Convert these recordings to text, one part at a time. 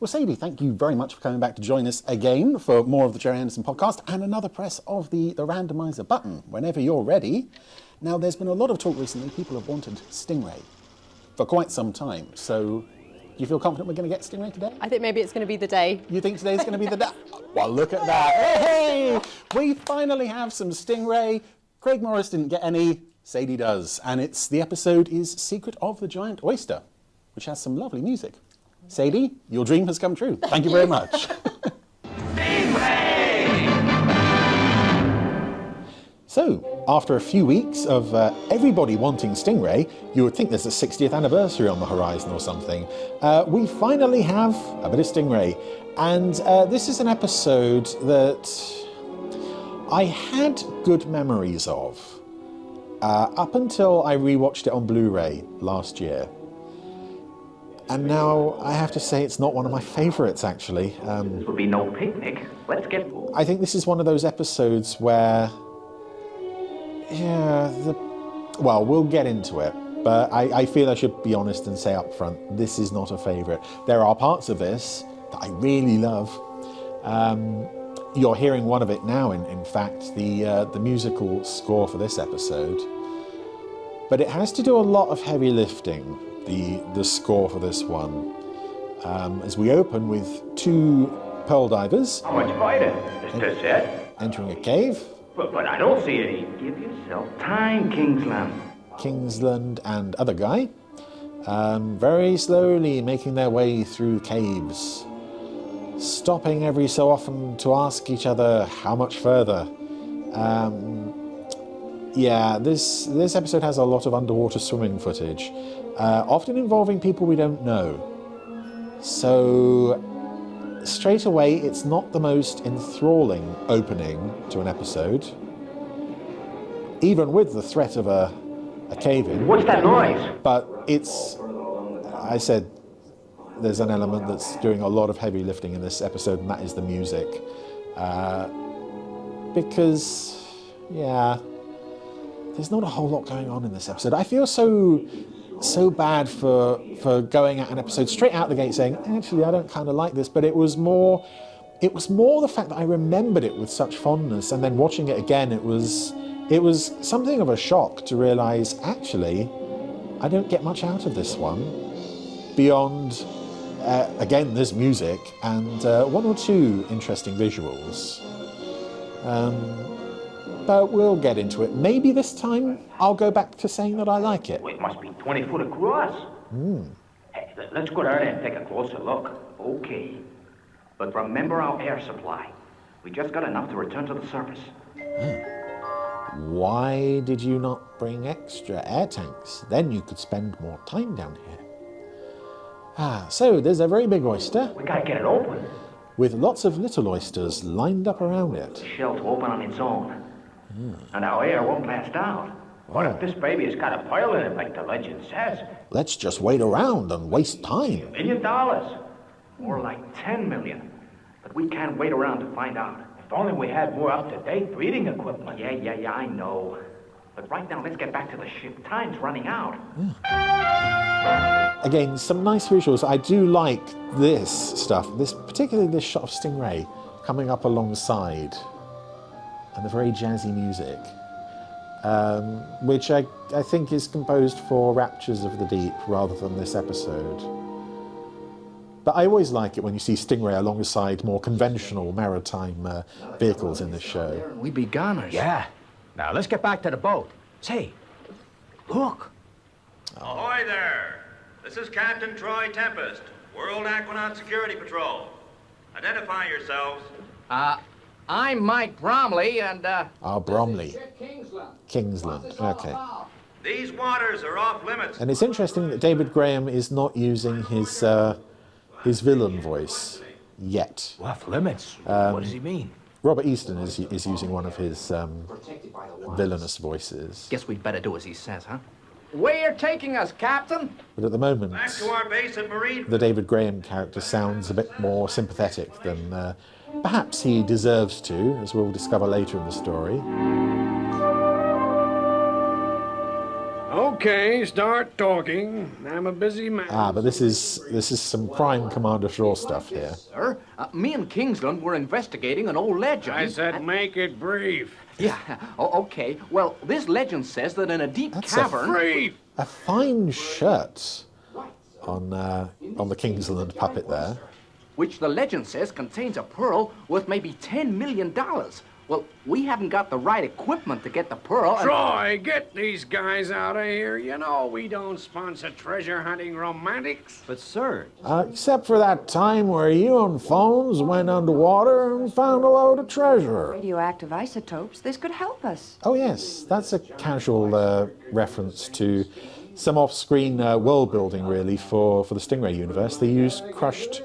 Well, Sadie, thank you very much for coming back to join us again for more of the Jerry Anderson podcast and another press of the Randomiser button whenever you're ready. Now, there's been a lot of talk recently. People have wanted Stingray for quite some time. So, do you feel confident we're going to get Stingray today? I think maybe it's going to be the day. You think today's going to be the day? Well, look at that. Hey! We finally have some Stingray. Craig Morris didn't get any. Sadie does. And the episode is Secret of the Giant Oyster, which has some lovely music. Sadie, your dream has come true. Thank you very much. So, after a few weeks of everybody wanting Stingray, you would think there's a 60th anniversary on the horizon or something. We finally have a bit of Stingray. And this is an episode that I had good memories of up until I rewatched it on Blu-ray last year. And now I have to say it's not one of my favourites, actually. This would be no picnic. Let's get... I think this is one of those episodes where... Yeah, well, we'll get into it. But I feel I should be honest and say up front, this is not a favourite. There are parts of this that I really love. You're hearing one of it now, in fact, the musical score for this episode. But it has to do a lot of heavy lifting. The score for this one, as we open with two pearl divers. How much fighting? Is this it? Entering a cave. But I don't see any. Give yourself time, Kingsland. Kingsland and other guy, very slowly making their way through caves, stopping every so often to ask each other how much further. Yeah, this episode has a lot of underwater swimming footage, often involving people we don't know. So, straight away, it's not the most enthralling opening to an episode, even with the threat of a cave-in. What's that noise? But I said, there's an element that's doing a lot of heavy lifting in this episode, and that is the music. Because, yeah... There's not a whole lot going on in this episode. I feel so bad for going at an episode straight out the gate saying, actually, I don't kind of like this. But it was more the fact that I remembered it with such fondness, and then watching it again, it was something of a shock to realise, actually, I don't get much out of this one beyond, again, there's music and one or two interesting visuals. But we'll get into it. Maybe this time I'll go back to saying that I like it. It must be 20 foot across. Hey, let's go down there and take a closer look. Okay. But remember our air supply. We just got enough to return to the surface. Why did you not bring extra air tanks? Then you could spend more time down here. So there's a very big oyster. We gotta get it open. With lots of little oysters lined up around it. The shell to open on its own. And our air won't blast out. What if this baby has got a pile in it like the legend says? Let's just wait around and waste time. $1 million. More like 10 million. But we can't wait around to find out. If only we had more up-to-date breeding equipment. Yeah, I know. But right now, let's get back to the ship. Time's running out. Again, some nice visuals. I do like this stuff. Particularly this shot of Stingray coming up alongside. And the very jazzy music, which I think is composed for Raptures of the Deep rather than this episode. But I always like it when you see Stingray alongside more conventional maritime vehicles in this show. We be goners. Yeah. Now let's get back to the boat. Say, look. Ahoy there. This is Captain Troy Tempest, World Aquanaut Security Patrol. Identify yourselves. I'm Mike Bromley, and, Bromley. Kingsland. Okay. These waters are off limits. And it's interesting that David Graham is not using his villain voice yet. Off limits? What does he mean? Robert Easton is using one of his villainous voices. Guess we'd better do as he says, huh? Where you're taking us, Captain? But at the moment, Back to our base at Marine. the David Graham character sounds a bit more sympathetic than perhaps he deserves to, as we'll discover later in the story. Okay, start talking. I'm a busy man. But this is some prime Commander Shaw stuff here. Sir, me and Kingsland were investigating an old legend. I said make it brief. Yeah, okay. Well, this legend says that in a deep That's cavern... Brief! A fine shirt on the Kingsland puppet there. which the legend says contains a pearl worth maybe $10 million. Well, we haven't got the right equipment to get the pearl. Troy, get these guys out of here. You know we don't sponsor treasure hunting romantics. But, sir... Except for that time where you and Phones went underwater and found a load of treasure. Radioactive isotopes, this could help us. Oh yes, that's a casual reference to some off-screen world building, really, for the Stingray universe. They used crushed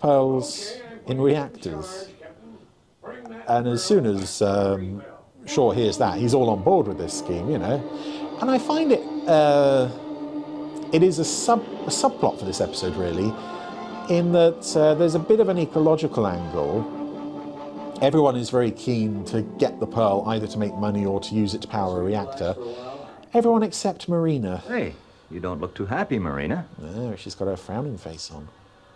pearls in reactors. And as soon as Shaw hears that, he's all on board with this scheme, you know. And I find it is a subplot for this episode, really, in that there's a bit of an ecological angle. Everyone is very keen to get the pearl, either to make money or to use it to power a reactor. Everyone except Marina. Hey, you don't look too happy, Marina. Oh, she's got her frowning face on.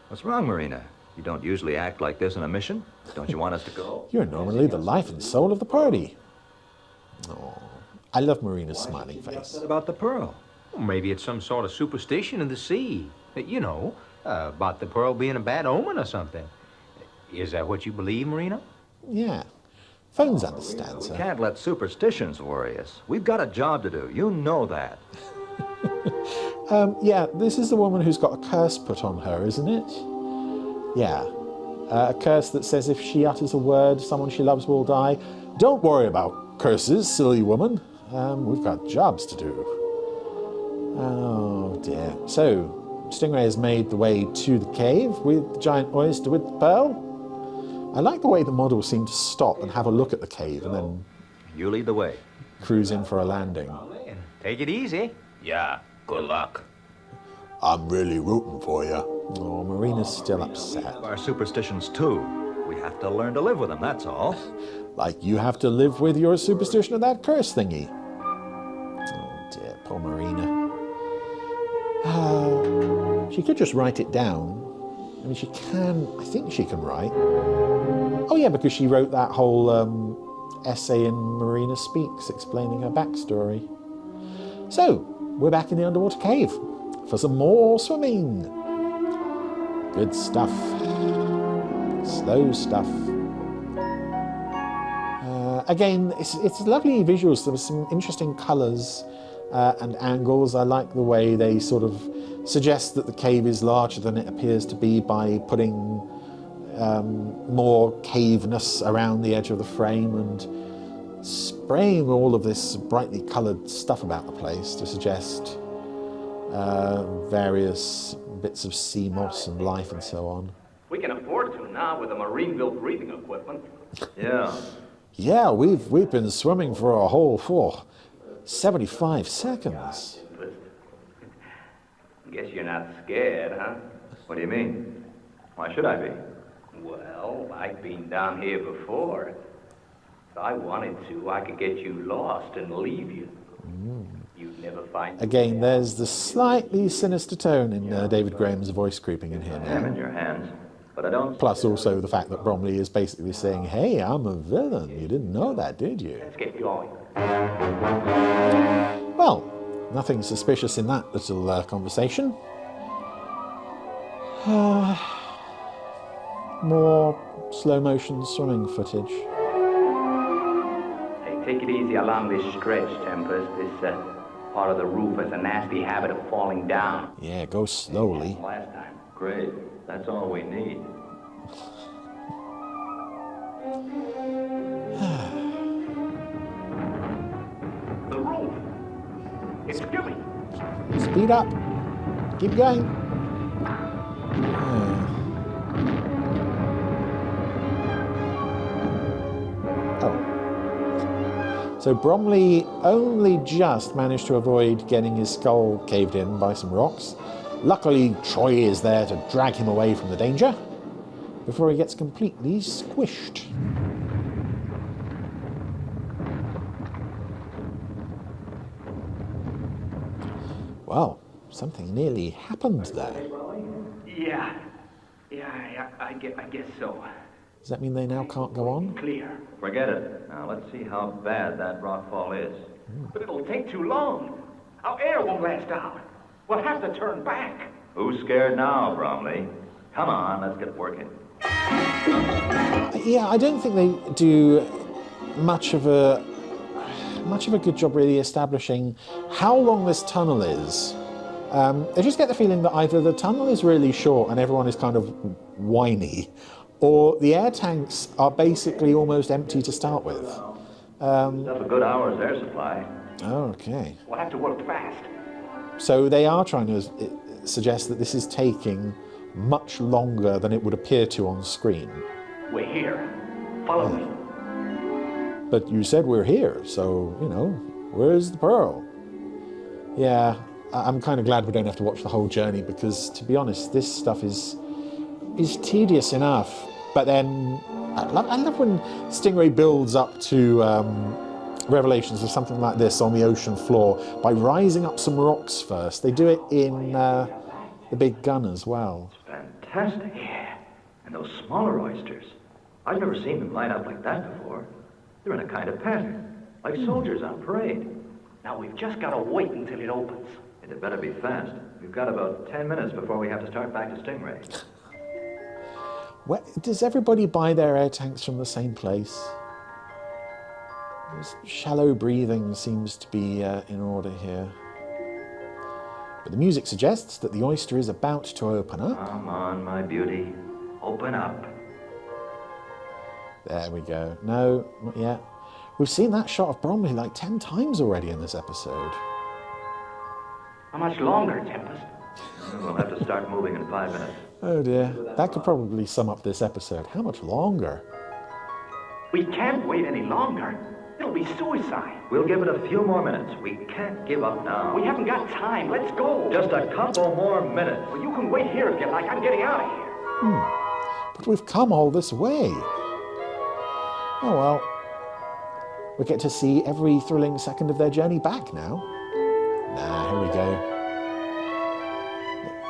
What's wrong, Marina? You don't usually act like this on a mission. Don't you want us to go? You're normally the life and soul of the party. Oh, I love Marina's smiling face. What about the pearl? Well, maybe it's some sort of superstition in the sea. You know, about the pearl being a bad omen or something. Is that what you believe, Marina? Yeah. Phones understands We her. can't let superstitions worry us. We've got a job to do. You know that. Yeah, this is the woman who's got a curse put on her, isn't it? Yeah. A curse that says if she utters a word, someone she loves will die. Don't worry about curses, silly woman. We've got jobs to do. Oh, dear. So, Stingray has made the way to the cave with the giant oyster with the pearl. I like the way the models seem to stop and have a look at the cave and then You lead the way. cruise in for a landing. Take it easy. Yeah, good luck. I'm really rooting for you. Oh, Marina's still upset. Our superstitions, too. We have to learn to live with them, that's all. Like you have to live with your superstition of that curse thingy. Oh dear, poor Marina. She could just write it down. I mean, she can, I think she can write. Oh yeah, because she wrote that whole essay in Marina Speaks explaining her backstory. So, we're back in the underwater cave for some more swimming. Good stuff. Slow stuff. Again, it's lovely visuals. There were some interesting colours and angles. I like the way they sort of suggest that the cave is larger than it appears to be by putting more caveness around the edge of the frame and spraying all of this brightly coloured stuff about the place to suggest various bits of sea moss and life and so on. We can afford to now with the marine-built breathing equipment. Yeah. Yeah, we've been swimming for a whole 75 seconds. Guess you're not scared, huh? What do you mean? Why should I be? Well, I've been down here before. If I wanted to, I could get you lost and leave you. You'd never find me. Again, there's the slightly sinister tone in David Graham's voice creeping in here I'm in now. your hands, but I don't... Plus also the fact that Bromley is basically saying, hey, I'm a villain. You didn't know that, did you? Let's get going. Well, nothing suspicious in that little conversation. More slow motion swimming footage. Hey, take it easy along this stretch, Tempest. This part of the roof has a nasty habit of falling down. Yeah, go slowly. Last time. Great. That's all we need. The roof! It's giving! Speed up. Keep going. Oh. So Bromley only just managed to avoid getting his skull caved in by some rocks. Luckily, Troy is there to drag him away from the danger before he gets completely squished. Well, something nearly happened there. Yeah, I guess so. Does that mean they now can't go on? Clear. Forget it. Now, let's see how bad that rockfall is. But it'll take too long. Our air won't last out. We'll have to turn back. Who's scared now, Bromley? Come on, let's get working. Yeah, I don't think they do much of a good job really establishing how long this tunnel is. I just get the feeling that either the tunnel is really short and everyone is kind of whiny, or the air tanks are basically almost empty to start with. That's a good hour's air supply. Okay. We'll have to work fast. So they are trying to suggest that this is taking much longer than it would appear to on screen. We're here. Follow me. But you said we're here, so, you know, where's the pearl? Yeah, I'm kind of glad we don't have to watch the whole journey because, to be honest, this stuff is tedious enough. But then, I love when Stingray builds up to revelations of something like this on the ocean floor by rising up some rocks first. They do it in the Big Gun as well. Fantastic. Yeah. And those smaller oysters. I've never seen them line up like that before. They're in a kind of pattern, like soldiers on parade. Now we've just got to wait until it opens. And it better be fast. We've got about 10 minutes before we have to start back to Stingray. Does everybody buy their air tanks from the same place? This shallow breathing seems to be in order here. But the music suggests that the Oyster is about to open up. Come on, my beauty. Open up. There we go. No, not yet. We've seen that shot of Bromley like 10 times already in this episode. How much longer, Tempest? We'll have to start moving in 5 minutes. Oh dear. That could probably sum up this episode. How much longer? We can't wait any longer. It'll be suicide. We'll give it a few more minutes. We can't give up now. We haven't got time. Let's go. Just a couple more minutes. Well, you can wait here if you like. I'm getting out of here. But we've come all this way. Oh well. We get to see every thrilling second of their journey back now. Nah, here we go.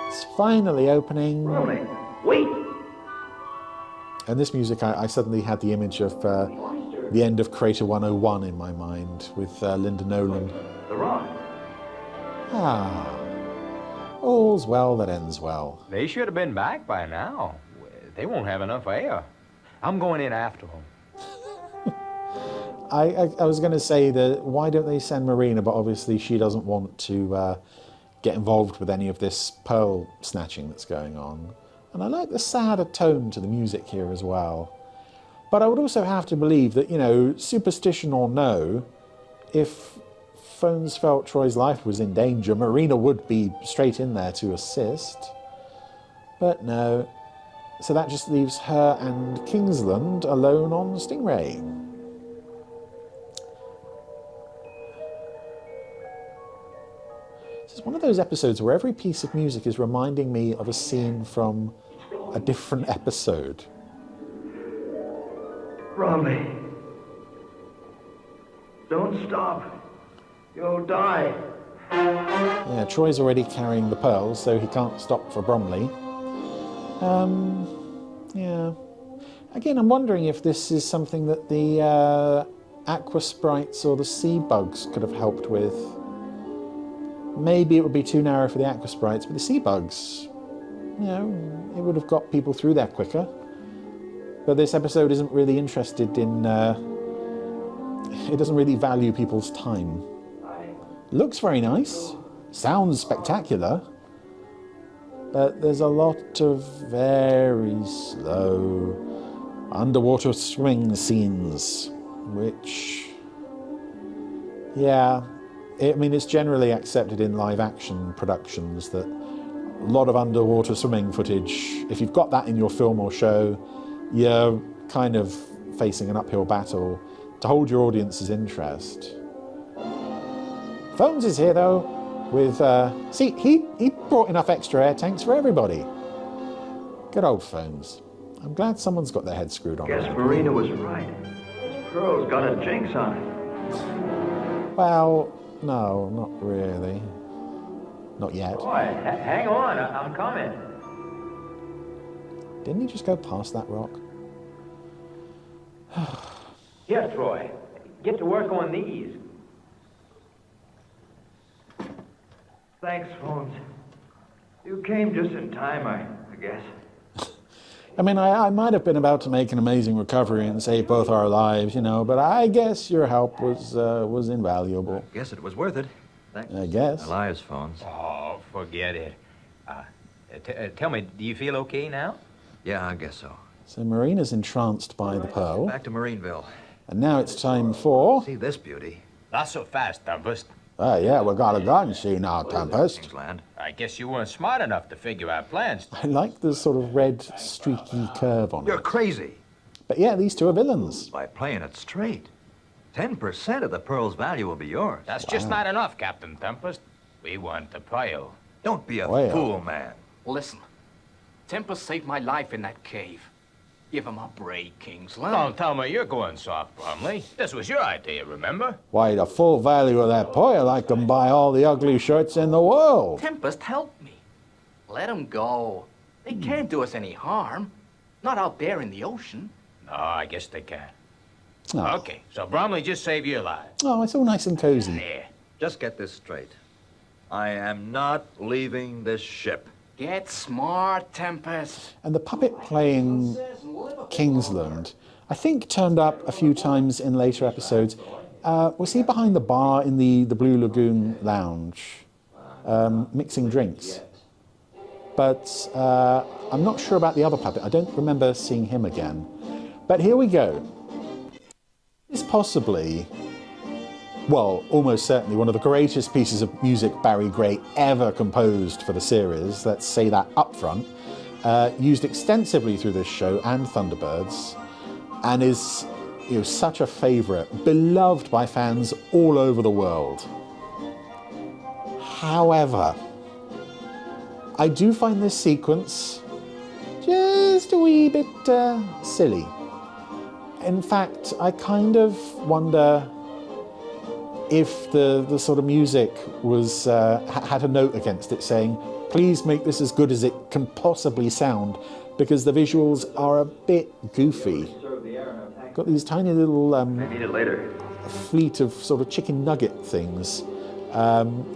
It's finally opening. Bromley, wait! And this music, I suddenly had the image of the end of Crater 101 in my mind with Linda Nolan. The rock. Ah, all's well that ends well. They should have been back by now. They won't have enough air. I'm going in after them. I was going to say that why don't they send Marina, but obviously she doesn't want to get involved with any of this pearl snatching that's going on. And I like the sadder tone to the music here as well. But I would also have to believe that, you know, superstition or no, if Phones felt Troy's life was in danger, Marina would be straight in there to assist. But no. So that just leaves her and Kingsland alone on Stingray. This is one of those episodes where every piece of music is reminding me of a scene from a different episode. Bromley. Don't stop. You'll die. Yeah, Troy's already carrying the pearls, so he can't stop for Bromley. Yeah. Again, I'm wondering if this is something that the aqua sprites or the sea bugs could have helped with. Maybe it would be too narrow for the aqua sprites, but the sea bugs, you know, it would have got people through there quicker. But this episode isn't really interested in, it doesn't really value people's time. Looks very nice, sounds spectacular, but there's a lot of very slow underwater swimming scenes, which, yeah, I mean, it's generally accepted in live action productions that a lot of underwater swimming footage, if you've got that in your film or show, you're kind of facing an uphill battle to hold your audience's interest. Phones is here though, with, see, he brought enough extra air tanks for everybody. Good old Phones. I'm glad someone's got their head screwed on. Guess Marina was right. This pearl's got a jinx on it. Well, no, not really. Not yet. Boy, hang on, I'm coming. Didn't he just go past that rock? Here, Troy. Get to work on these. Thanks, Phones. You came just in time, I guess. I mean, I might have been about to make an amazing recovery and save both our lives, but I guess your help was invaluable. Guess it was worth it. Thanks. I guess. Elias, Phones. Oh, forget it. Tell me, do you feel okay now? Yeah, I guess so. So Marina's entranced by the pearl, Back to Marineville. and now it's time for... See this beauty. Not so fast, Tempest. Oh, yeah, we got a gun, see now, Tempest. Kingsland. I guess you weren't smart enough to figure out plans. I like the sort of red, streaky curve on You're it. crazy. But yeah, these two are villains. By playing it straight. 10% of the pearl's value will be yours. That's just not enough, Captain Tempest. We want the pearl. Don't be a Well. fool, man. Listen, Tempest saved my life in that cave. Give him a break, Kingsland. Don't tell me you're going soft, Bromley. This was your idea, remember? Why, the full value of that pearl, I can buy all the ugly shirts in the world. Tempest, help me. Let him go. They can't do us any harm. Not out there in the ocean. No, I guess they can. Oh. Okay, so Bromley just saved your life. Oh, it's all nice and cozy. There. Just get this straight. I am not leaving this ship. Get smart, Tempest. And the puppet playing Kingsland, I think turned up a few times in later episodes. Was he behind the bar in the Blue Lagoon Lounge, mixing drinks? But I'm not sure about the other puppet. I don't remember seeing him again. But here we go. It's possibly, well, almost certainly one of the greatest pieces of music Barry Gray ever composed for the series. Let's say that up front. Used extensively through this show and Thunderbirds, and is such a favourite, beloved by fans all over the world. However, I do find this sequence just a wee bit silly. In fact, I kind of wonder if the sort of music was had a note against it saying, please make this as good as it can possibly sound, because the visuals are a bit goofy. Got these tiny little I need it later. fleet of sort of chicken nugget things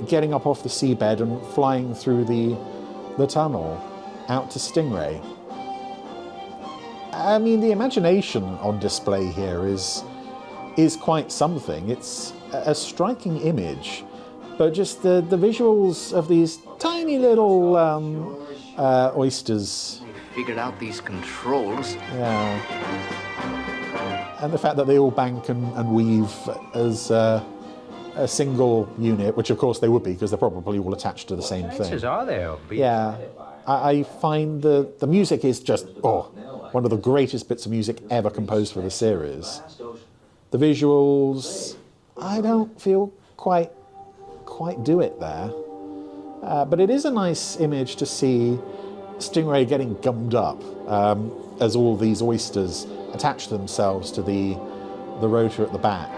getting up off the seabed and flying through the tunnel out to Stingray. I mean, the imagination on display here is quite something. It's a striking image, but just the visuals of these tiny little oysters. We figured out these controls. Yeah. And the fact that they all bank and weave as a single unit, which of course they would be because they're probably all attached to the same thing. Chances are they'll be. Yeah. I find the music is just, one of the greatest bits of music ever composed for the series. The visuals, I don't feel quite do it there. But it is a nice image to see Stingray getting gummed up as all these oysters attach themselves to the rotor at the back.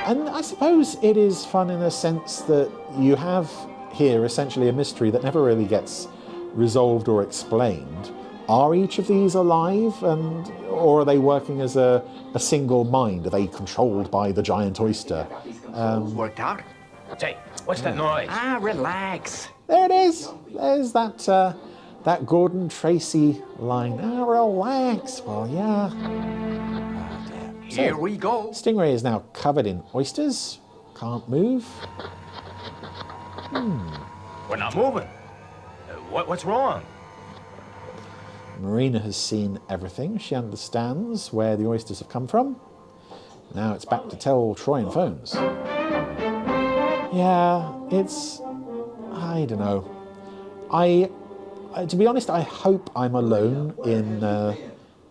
And I suppose it is fun in a sense that you have here essentially a mystery that never really gets resolved or explained. Are each of these alive, or are they working as a single mind? Are they controlled by the giant oyster? Worked out? Say, what's that noise? Relax. There it is. There's that Gordon Tracy line. Relax. Well, yeah. Oh, dear. Here we go. Stingray is now covered in oysters. Can't move. We're not moving. What's wrong? Marina has seen everything. She understands where the oysters have come from. Now it's back to tell Troy and Phones. Yeah, it's... I don't know. To be honest, I hope I'm alone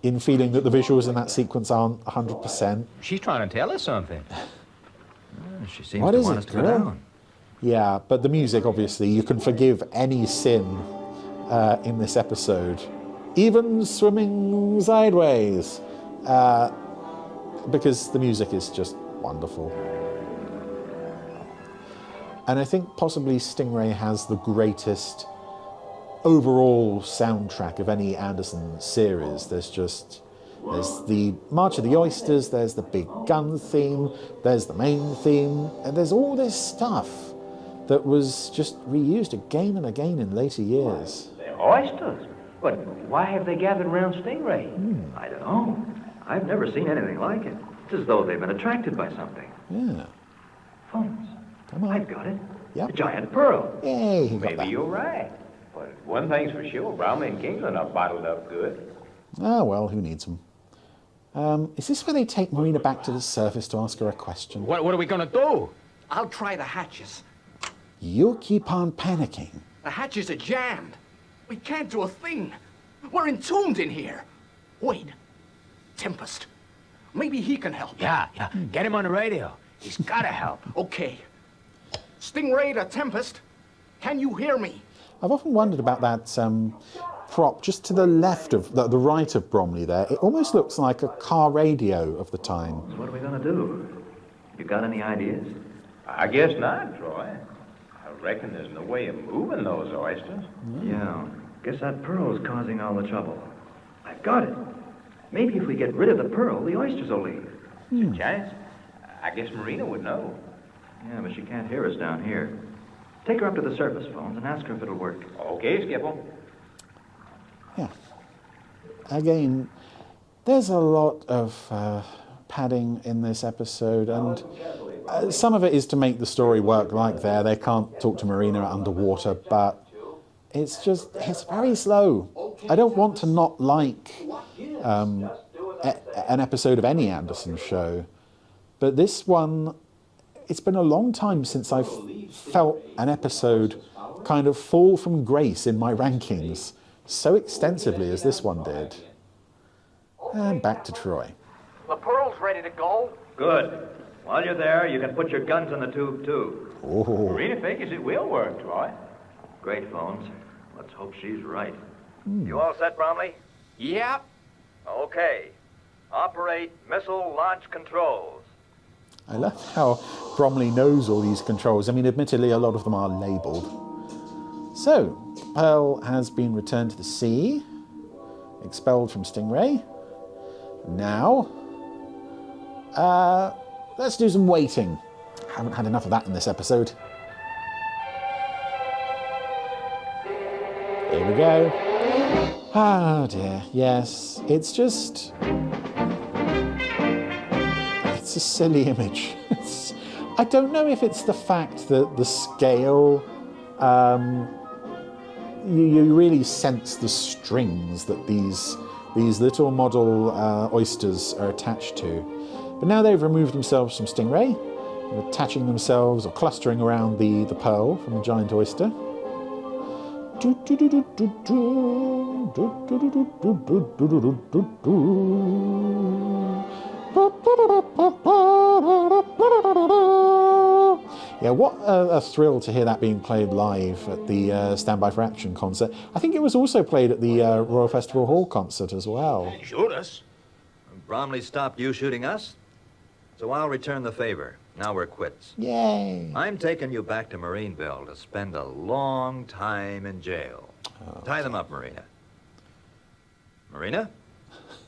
in feeling that the visuals in that sequence aren't 100%. She's trying to tell us something. She seems What to is want it, us to go girl? down. Yeah, but the music, obviously, you can forgive any sin in this episode. Even swimming sideways. Because the music is just wonderful. And I think possibly Stingray has the greatest overall soundtrack of any Anderson series. There's the March of the Oysters, there's the Big Gun theme, there's the main theme, and there's all this stuff that was just reused again and again in later years. Oysters? But why have they gathered around Stingray? I don't know. I've never seen anything like it. It's as though they've been attracted by something. Yeah. Phones. Come on. I've got it. Yep. A giant pearl. Yay, he got Maybe that. you're right. But one thing's for sure, Bromley and Kingsland are bottled up good. Ah, well, who needs them? Is this where they take Marina back to the surface to ask her a question? What are we gonna do? I'll try the hatches. You keep on panicking. The hatches are jammed. We can't do a thing. We're entombed in here. Wait. Tempest. Maybe he can help. Yeah. Get him on the radio. He's gotta help. Okay. Stingray to Tempest. Can you hear me? I've often wondered about that prop just to the left of the right of Bromley there. It almost looks like a car radio of the time. So what are we going to do? You got any ideas? I guess not, Troy. I reckon there's no way of moving those oysters. Yeah. Guess that pearl's causing all the trouble. I've got it. Maybe if we get rid of the pearl, the oysters will leave. It's a chance. I guess Marina would know. Yeah, but she can't hear us down here. Take her up to the surface phones and ask her if it'll work. Okay, Skipper. Yeah. Again, there's a lot of padding in this episode, and some of it is to make the story work like there. They can't talk to Marina underwater, but it's very slow. I don't want to not like an episode of any Anderson show, but this one, it's been a long time since I've felt an episode kind of fall from grace in my rankings so extensively as this one did. And back to Troy. The pearl's ready to go. Good. While you're there, you can put your guns in the tube, too. Oh, Marina figures it will work, Troy. Great, Phones. Let's hope she's right. You all set, Bromley? Yep. Okay. Operate missile launch controls. I love how Bromley knows all these controls. I mean, admittedly, a lot of them are labelled. So, Pearl has been returned to the sea, expelled from Stingray. Now, let's do some waiting. Haven't had enough of that in this episode. Here we go. Ah, dear. Yes, it's a silly image. I don't know if it's the fact that the scale, you really sense the strings that these little model oysters are attached to. But now they've removed themselves from Stingray, they're attaching themselves or clustering around the pearl from the giant oyster. Yeah, what a thrill to hear that being played live at the Stand By for Action concert. I think it was also played at the Royal Festival Hall concert as well. Shoot us. Bromley stopped you shooting us, so I'll return the favor. Now we're quits. Yay! I'm taking you back to Marineville to spend a long time in jail. Tie them up, Marina. Marina?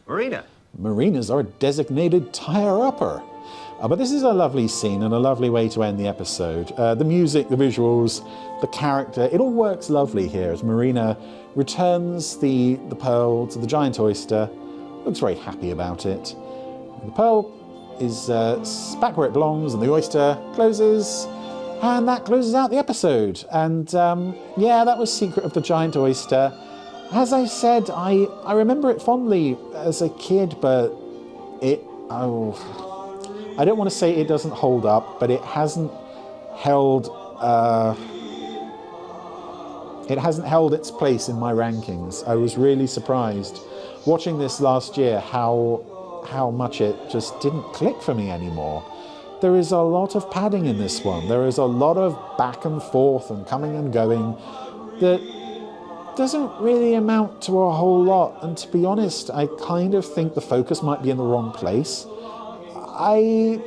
Marina! Marina's our designated tire-upper. But this is a lovely scene and a lovely way to end the episode. The music, the visuals, the character, it all works lovely here as Marina returns the pearl to the giant oyster, looks very happy about it. The pearl is back where it belongs and the oyster closes, and that closes out the episode. And yeah, that was Secret of the Giant Oyster. As I said, I remember it fondly as a kid, but I don't want to say it doesn't hold up, but it hasn't held its place in my rankings. I was really surprised watching this last year how much it just didn't click for me anymore. There is a lot of padding in this one. There is a lot of back and forth and coming and going that doesn't really amount to a whole lot. And to be honest, I kind of think the focus might be in the wrong place. I'm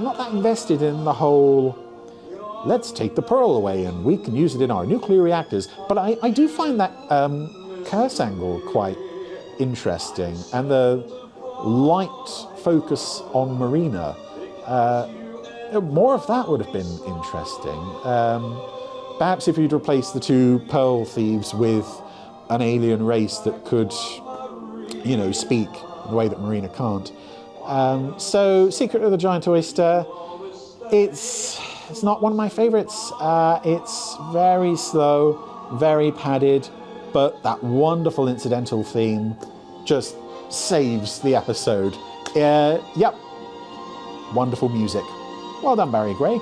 not that invested in the whole let's take the pearl away and we can use it in our nuclear reactors. But I do find that curse angle quite interesting, and the light focus on Marina. More of that would have been interesting. Perhaps if you'd replace the two pearl thieves with an alien race that could, you know, speak in a way that Marina can't. So, Secret of the Giant Oyster, it's not one of my favourites. It's very slow, very padded, but that wonderful incidental theme just saves the episode. Yep, wonderful music. Well done, Barry Gray.